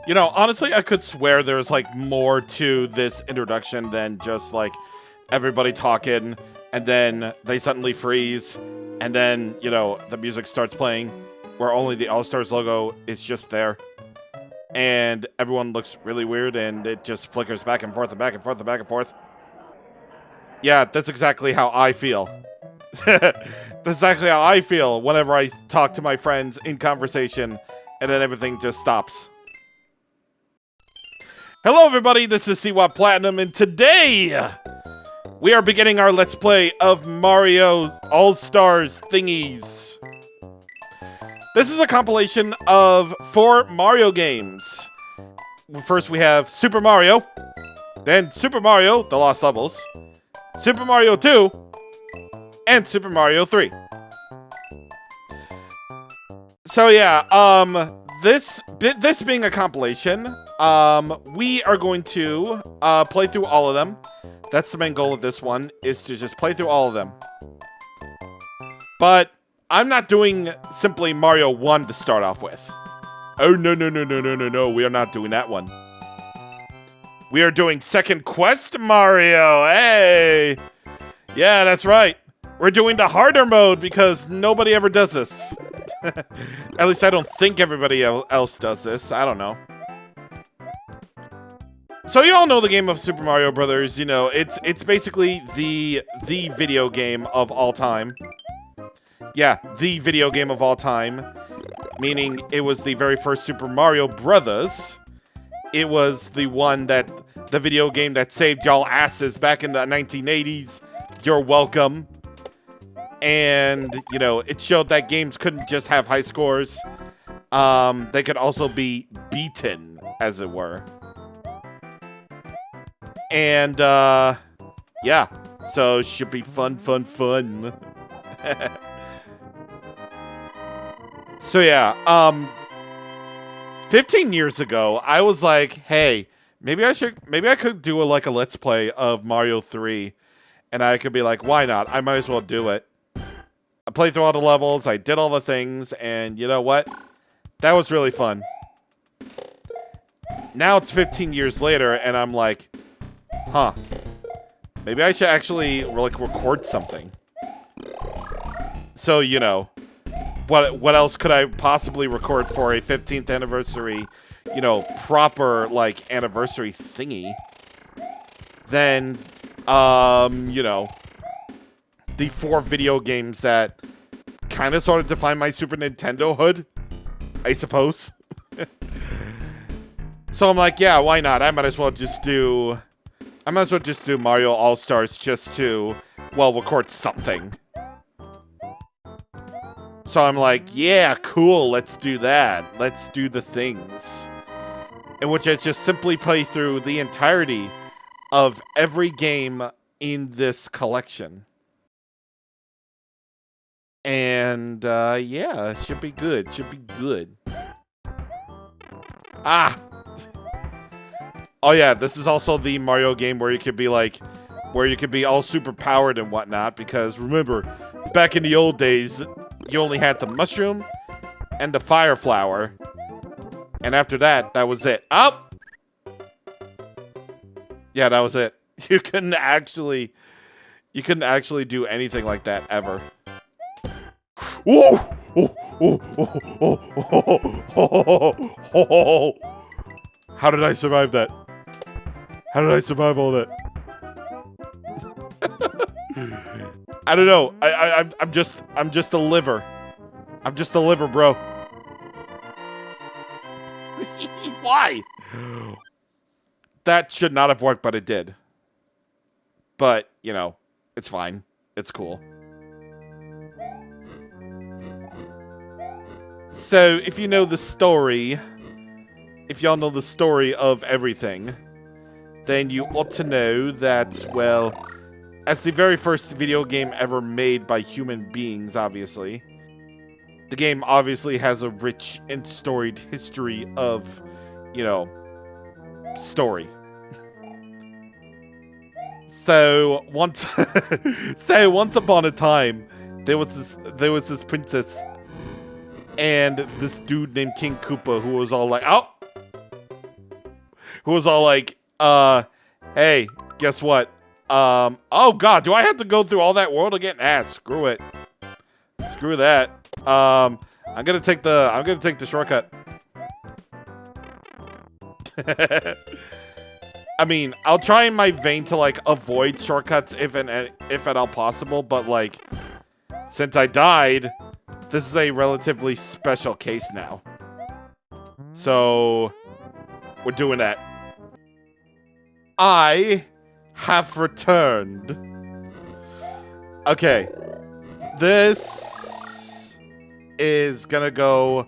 You know, honestly, I could swear there's, like, more to this introduction than just, like, everybody talking, and then they suddenly freeze, and then, you know, the music starts playing, where only the All-Stars logo is just there. And everyone looks really weird, and it just flickers back and forth and back and forth and back and forth. Yeah, that's exactly how I feel. That's exactly how I feel whenever I talk to my friends in conversation, and then everything just stops. Hello everybody, this is CwapPlatinum, and today we are beginning our Let's Play of Mario All-Stars Thingies. This is a compilation of 4 Mario games. First we have Super Mario, then Super Mario, The Lost Levels, Super Mario 2, and Super Mario 3. So yeah, this being a compilation, we are going to play through all of them. That's the main goal of this one, is to just play through all of them. But I'm not doing simply Mario 1 to start off with. Oh, no, we are not doing that one. We are doing Second Quest Mario, hey! Yeah, that's right. We're doing the harder mode because nobody ever does this. At least I don't think everybody else does this. I don't know. So you all know the game of Super Mario Brothers. You know, it's basically the video game of all time. Yeah, the video game of all time. Meaning it was the very first Super Mario Brothers. It was the video game that saved y'all asses back in the 1980s. You're welcome. And, you know, it showed that games couldn't just have high scores. They could also be beaten, as it were. And, yeah. So, should be fun. So, yeah, 15 years ago, I was like, hey, maybe I could do a Let's Play of Mario 3. And I could be like, why not? I might as well do it. I played through all the levels, I did all the things, and you know what? That was really fun. Now it's 15 years later, and I'm like, huh. Maybe I should actually, record something. So, you know, what else could I possibly record for a 15th anniversary, you know, proper, anniversary thingy? Then, you know, the 4 video games that kind of sort of define my Super Nintendo hood, I suppose. So I'm like, yeah, why not? I might as well just do Mario All-Stars just to, well, record something. So I'm like, yeah, cool, let's do that. Let's do the things. In which I just simply play through the entirety of every game in this collection. And, yeah, it should be good. Ah! Oh, yeah, this is also the Mario game where you could be, all super powered and whatnot. Because, remember, back in the old days, you only had the mushroom and the fire flower. And after that, that was it. Oh! Yeah, that was it. You couldn't actually do anything like that ever. Ooh! How did I survive that? How did I survive all that? I don't know. I'm just a liver. I'm just a liver, bro. Why? That should not have worked, but it did. But, you know, it's fine. It's cool. So, if you know the story, if y'all know the story of everything, then you ought to know that, well, as the very first video game ever made by human beings, obviously, the game obviously has a rich and storied history of, you know, story. So once upon a time, there was this princess and this dude named King Koopa who was all like, oh, who was all like, hey, guess what? Oh god, do I have to go through all that world again? Ah, screw it. Screw that. I'm gonna take the shortcut. I mean, I'll try in my vein to like avoid shortcuts if at all possible, but like, since I died, this is a relatively special case now. So, we're doing that. I have returned. Okay. This is gonna go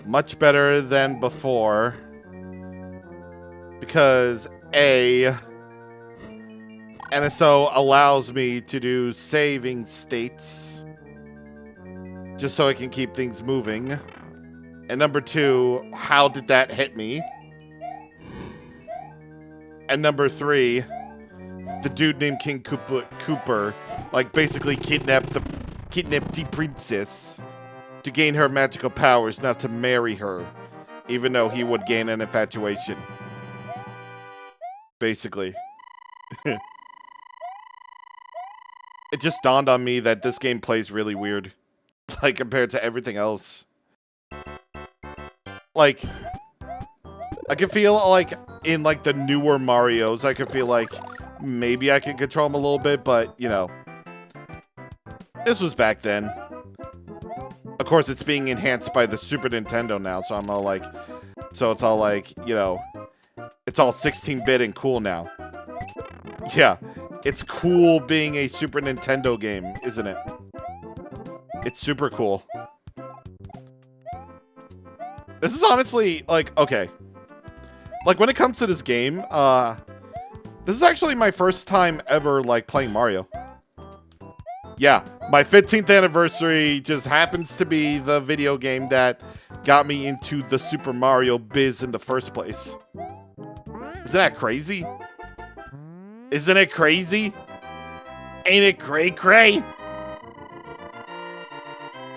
much better than before. Because A, NSO allows me to do saving states. Just so I can keep things moving. And number 2, how did that hit me? And number 3, the dude named King Cooper like basically kidnapped the princess to gain her magical powers, not to marry her, even though he would gain an infatuation. Basically. It just dawned on me that this game plays really weird, like compared to everything else. Like, I can feel like in like the newer Marios, I can feel like maybe I can control them a little bit, but you know, this was back then. Of course, it's being enhanced by the Super Nintendo now, so I'm all like, so it's all like, you know, it's all 16-bit and cool now. Yeah, it's cool being a Super Nintendo game, isn't it? It's super cool. This is honestly, like, okay. Like, when it comes to this game, this is actually my first time ever, like, playing Mario. Yeah, my 15th anniversary just happens to be the video game that got me into the Super Mario biz in the first place. Isn't that crazy? Isn't it crazy? Ain't it cray-cray?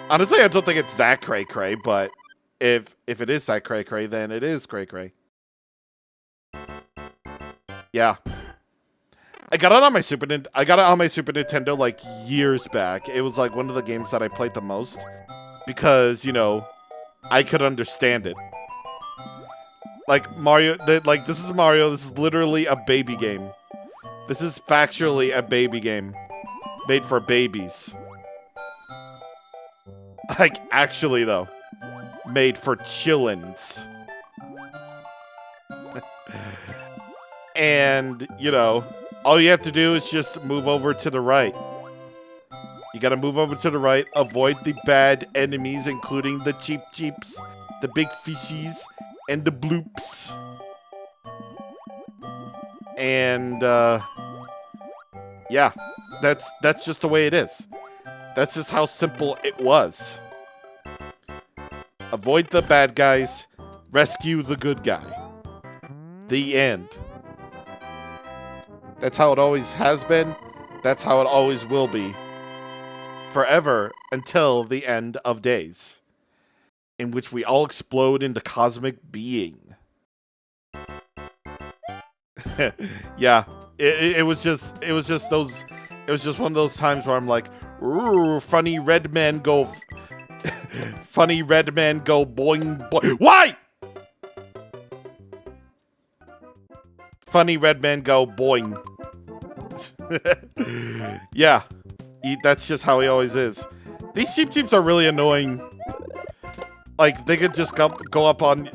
Honestly, I don't think it's that cray-cray, but if it is that cray-cray, then it is cray-cray. Yeah. I got it on my Super Nintendo like years back. It was like one of the games that I played the most because, you know, I could understand it. Like Mario, this is Mario. This is literally a baby game. This is factually a baby game made for babies. Like, actually though, made for chillins. And, you know, all you have to do is just move over to the right. You gotta move over to the right, avoid the bad enemies, including the cheeps, the big fishies, and the bloops. And, yeah, that's just the way it is. That's just how simple it was. Avoid the bad guys, rescue the good guy. The end. That's how it always has been. That's how it always will be. Forever until the end of days. In which we all explode into cosmic being. Yeah. It was just one of those times where I'm like, ooh, funny red men go funny red men go boing boing. Why? Funny red men go boing. Yeah, that's just how he always is. These cheeps are really annoying. Like, they could just go up on,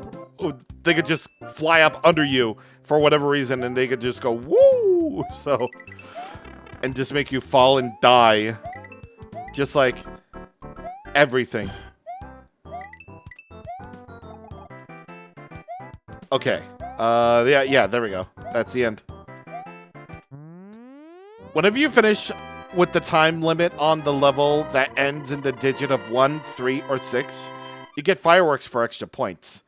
they could just fly up under you for whatever reason, and they could just go woo, so, and just make you fall and die, just like everything. Okay. Yeah, there we go. That's the end. Whenever you finish with the time limit on the level that ends in the digit of 1, 3, or 6, you get fireworks for extra points.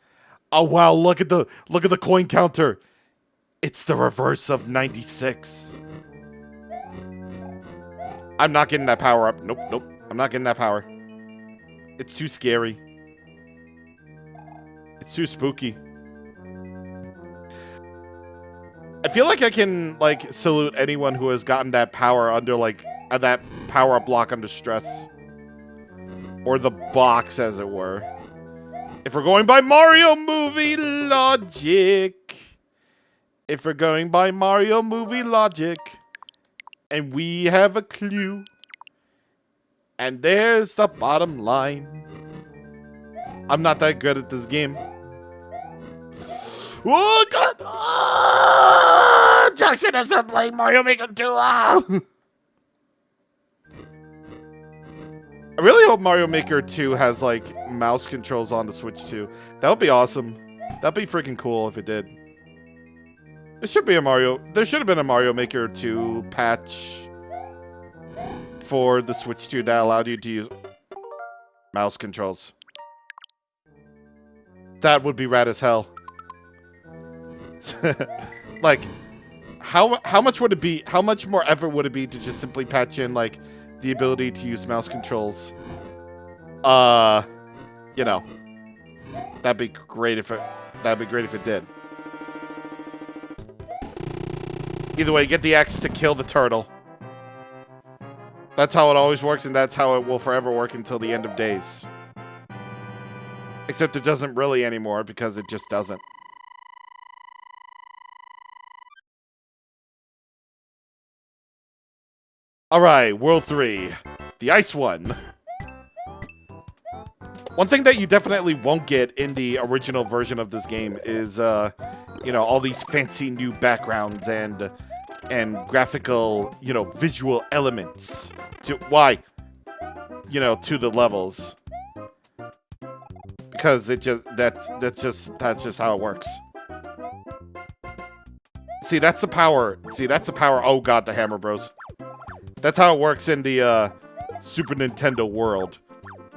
Oh wow, look at the coin counter. It's the reverse of 96. I'm not getting that power up. Nope. I'm not getting that power. It's too scary. It's too spooky. I feel like I can, like, salute anyone who has gotten that power under, like, that power block under stress. Or the box, as it were. If we're going by Mario movie logic. If we're going by Mario movie logic. And we have a clue. And there's the bottom line. I'm not that good at this game. Oh, God! Oh, Jackson hasn't played Mario Maker 2. Ah! I really hope Mario Maker 2 has, like, mouse controls on the Switch, too. That would be awesome. That'd be freaking cool if it did. There should have been a Mario Maker 2 patch for the Switch 2 that allowed you to use mouse controls. That would be rad as hell. Like, how much would it be? How much more effort would it be to just simply patch in, like, the ability to use mouse controls? You know, that'd be great if it did. Either way, get the X to kill the turtle. That's how it always works, and that's how it will forever work until the end of days. Except it doesn't really anymore, because it just doesn't. Alright, World 3. The ice one. One thing that you definitely won't get in the original version of this game is, you know, all these fancy new backgrounds and graphical, you know, visual elements to to the levels. Because that's just how it works. See, that's the power. Oh God, the Hammer Bros. That's how it works in the Super Nintendo world.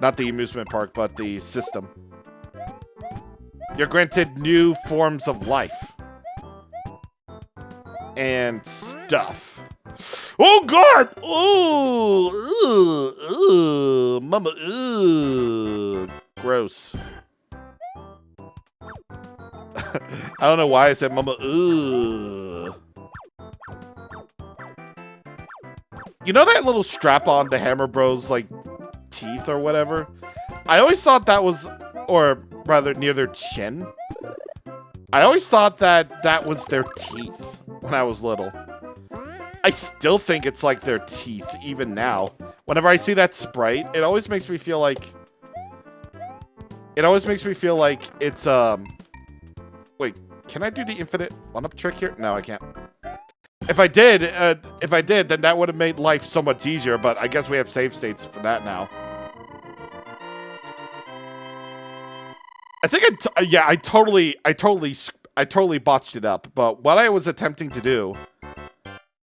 Not the amusement park, but the system. You're granted new forms of life. And stuff. Oh God! Ooh, mama, ooh. Gross. I don't know why I said mama, ooh. You know that little strap on the Hammer Bros, like, teeth or whatever? I always thought that was, or rather near their chin. I always thought that was their teeth when I was little. I still think it's like their teeth, even now. Whenever I see that sprite, it always makes me feel like... it's, Wait, can I do the infinite one-up trick here? No, I can't. If I did, then that would have made life so much easier, but I guess we have save states for that now. I think I totally botched it up, but what I was attempting to do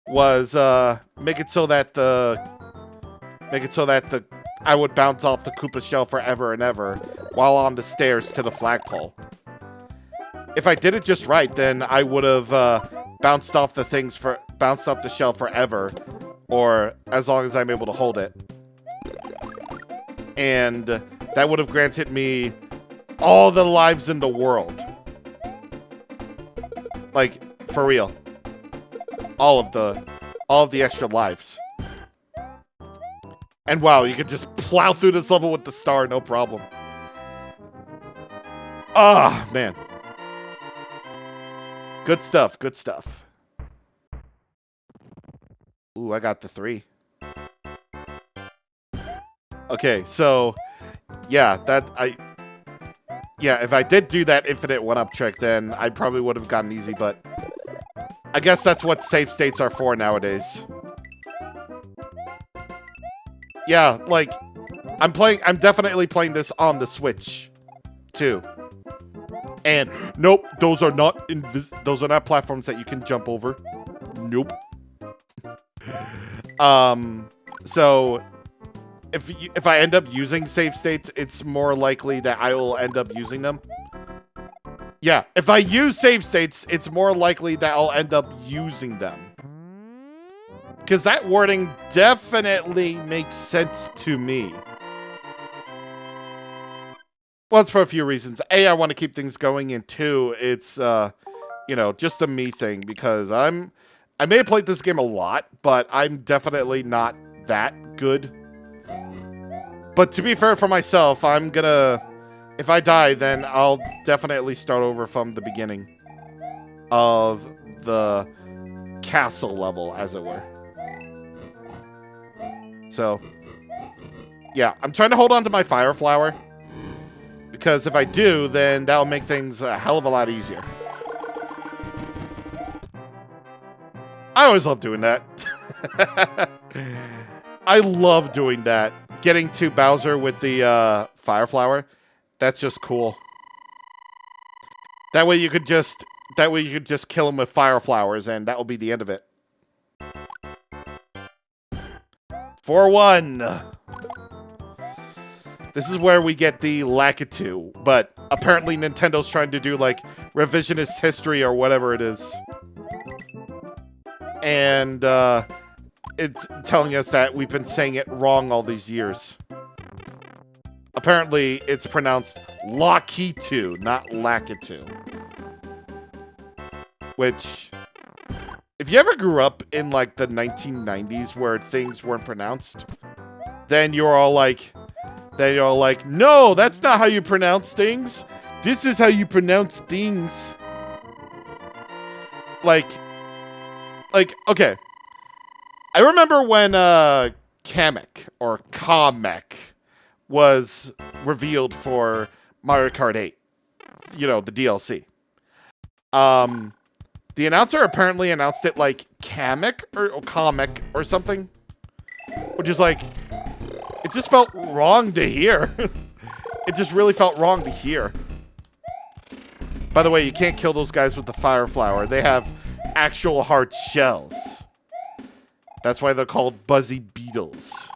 was make it so that I would bounce off the Koopa shell forever and ever while on the stairs to the flagpole. If I did it just right, then I would have bounced off the shell forever, or as long as I'm able to hold it. And that would have granted me all the lives in the world. Like, for real. All of the extra lives. And wow, you could just plow through this level with the star, no problem. Ah, man. Good stuff, good stuff. Ooh, I got the 3. Okay, so yeah, if I did do that infinite one-up trick, then I probably would have gotten easy, but I guess that's what save states are for nowadays. Yeah, like, I'm definitely playing this on the Switch, too. And nope, those are not platforms that you can jump over. Nope. So if I end up using save states, it's more likely that I will end up using them. Yeah, if I use save states, it's more likely that I'll end up using them. Because that wording definitely makes sense to me. Well, it's for a few reasons. A, I want to keep things going, and 2, it's, You know, just a me thing, because I may have played this game a lot, but I'm definitely not that good. But to be fair for myself, I'm gonna, if I die, then I'll definitely start over from the beginning of the castle level, as it were. So, yeah, I'm trying to hold on to my fire flower, because if I do, then that'll make things a hell of a lot easier. I always love doing that. I love doing that. Getting to Bowser with the fire flower. That's just cool. That way you could just kill him with fire flowers, and that will be the end of it. 4-1. This is where we get the Lakitu, but apparently Nintendo's trying to do like revisionist history or whatever it is. And it's telling us that we've been saying it wrong all these years. Apparently, it's pronounced Lakitu, not Lakitu. Which, if you ever grew up in like the 1990s where things weren't pronounced, then you're all like, no, that's not how you pronounce things. This is how you pronounce things. Like, okay. I remember when Kamek or Kamek was revealed for Mario Kart 8. You know, the DLC. The announcer apparently announced it like Kamek or Kamek or something. Which is like, it just felt wrong to hear. It just really felt wrong to hear. By the way, you can't kill those guys with the fire flower. They have actual hard shells. That's why they're called buzzy beetles.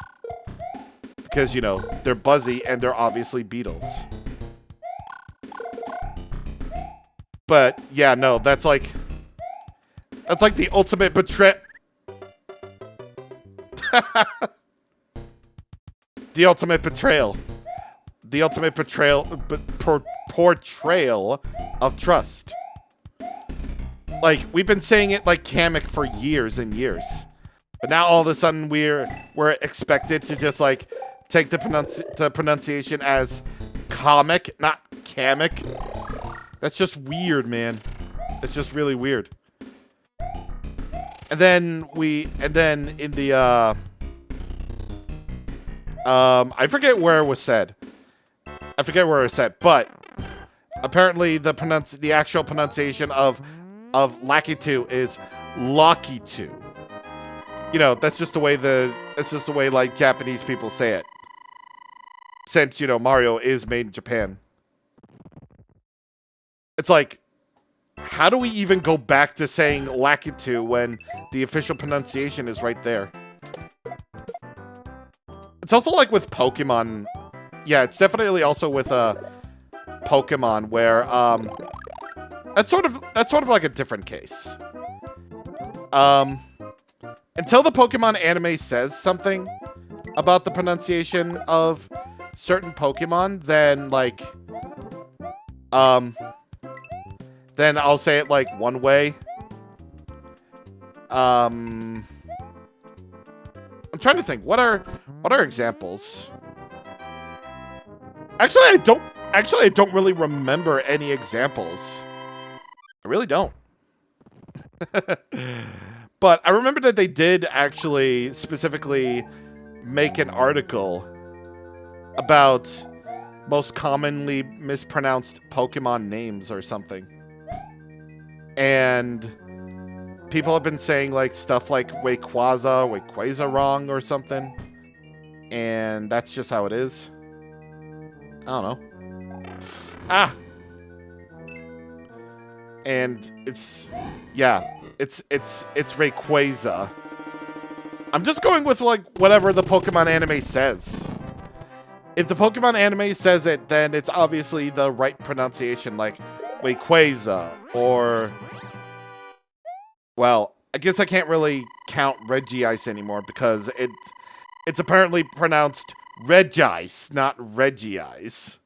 Because, you know, they're buzzy and they're obviously beetles. But, yeah, no, that's like the ultimate betrayal. The ultimate betrayal. The ultimate portrayal of trust. Like, we've been saying it like Kamek for years and years. But now all of a sudden we're expected to just like take the pronunciation as Kamek, not Kamek. That's just weird, man. It's just really weird. And then in the I forget where it was said. But apparently the actual pronunciation of Lakitu is Lakitu. You know, that's just the way like Japanese people say it. Since, you know, Mario is made in Japan. It's like, how do we even go back to saying Lakitu when the official pronunciation is right there? It's also like with Pokemon. Yeah, it's definitely also with Pokemon where that's sort of like a different case. Until the Pokemon anime says something about the pronunciation of certain Pokemon, then like then I'll say it like one way. I'm trying to think. What are examples? Actually, I don't really remember any examples. I really don't. But I remember that they did actually specifically make an article about most commonly mispronounced Pokemon names or something. And people have been saying like stuff like Wayquaza wrong or something. And that's just how it is. I don't know. Ah! And it's, yeah. It's Rayquaza. I'm just going with like whatever the Pokemon anime says. If the Pokemon anime says it, then it's obviously the right pronunciation, like Rayquaza or, well, I guess I can't really count Regice anymore because it's apparently pronounced Regice, not Regice.